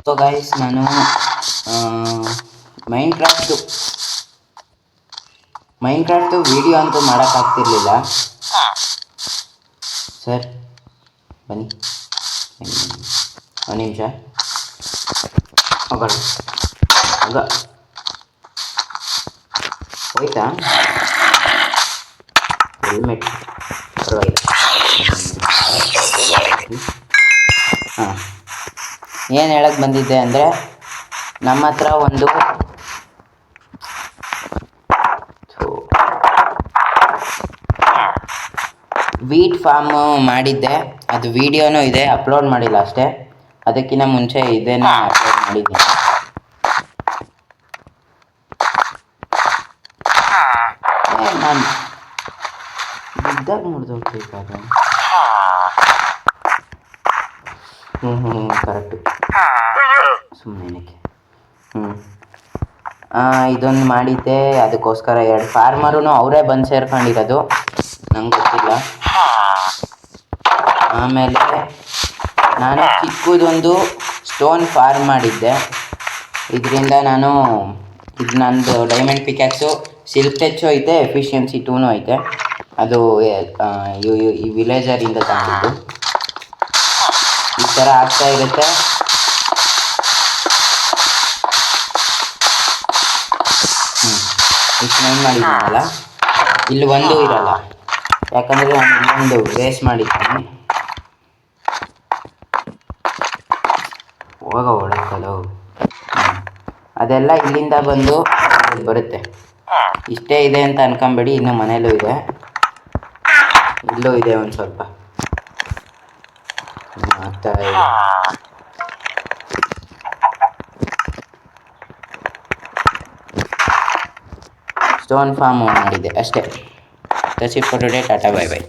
So guys, ನಾನು ಮೈನ್ಕ್ರಾಫ್ಟು video ಅಂತೂ ಮಾಡೋಕ್ಕಾಗ್ತಿರ್ಲಿಲ್ಲ. Sir ಬನ್ನಿ ಒಂದು ನಿಮಿಷ. ಹೋಗೋಣ ಹೋಯ್ತಾ ಹೆಲ್ಮೆಟ್ ಪರವಾಗಿಲ್ಲ. ಹಾಂ, ಏನು ಹೇಳಕ್ಕೆ ಬಂದಿದ್ದೆ ಅಂದರೆ, ನಮ್ಮ ಹತ್ರ ಒಂದು ವೀಟ್ ಫಾರ್ಮ್ ಮಾಡಿದ್ದೆ. ಅದು ವಿಡಿಯೋನೂ ಇದೆ, ಅಪ್ಲೋಡ್ ಮಾಡಿಲ್ಲ ಅಷ್ಟೇ. ಅದಕ್ಕಿಂತ ಮುಂಚೆ ಇದನ್ನು ಅಪ್ಲೋಡ್ ಮಾಡಿದ್ದೀನಿ. ನಾನು ಬಿದ್ದಾಗ ಮುರಿದೋಗ್ಬೇಕಾದ. ಕರೆಕ್ಟು, ಸುಮ್ಮನೆ ಇದೊಂದು ಮಾಡಿದ್ದೆ. ಅದಕ್ಕೋಸ್ಕರ 2 ಫಾರ್ಮರೂ ಅವರೇ ಬಂದು ಸೇರ್ಕೊಂಡಿರೋದು, ನಂಗೆ ಗೊತ್ತಿಲ್ಲ. ಆಮೇಲೆ ನಾನು ಚಿಕ್ಕದೊಂದು ಸ್ಟೋನ್ ಫಾರ್ಮ್ ಮಾಡಿದ್ದೆ. ಇದರಿಂದ ನಾನು ನಂದು ಡೈಮಂಡ್ ಪಿಕ್ಯಾಕ್ಸು ಸಿಲ್ಕ್ ಟಚ್ಚು ಐತೆ, ಎಫಿಷಿಯನ್ಸಿ 2ನೂ ಐತೆ. ಅದು ಈ ವಿಲೇಜರಿಂದ ತಂದಿದ್ದು. ಈ ಥರ ಆಗ್ತಾ ಇರುತ್ತೆ. ಇಷ್ಟು ಮೈನ್ ಮಾಡಿದ್ದೀನಲ್ಲ, ಇಲ್ಲಿ ಒಂದು ಇರಲ್ಲ, ಯಾಕಂದರೆ ನಾನು ಇನ್ನೊಂದು ವೇಸ್ಟ್ ಮಾಡಿದ್ದೀನಿ. ಹೊಡೆತಲ್ಲ, ಅದೆಲ್ಲ ಇಲ್ಲಿಂದ ಬಂದು ಬರುತ್ತೆ. ಇಷ್ಟೇ ಇದೆ ಅಂತ ಅನ್ಕೊಂಬೇಡಿ, ಇನ್ನು ಮನೇಲೂ ಇದೆ, ಇಲ್ಲೂ ಇದೆ ಒಂದು ಸ್ವಲ್ಪ ಆಗ್ತಾ ಇದೆ. ಸ್ಟೋನ್ ಫಾರ್ಮ್ ಮಾಡಿದ್ದೆ ಅಷ್ಟೇ. That's it for today. Tata, bye bye.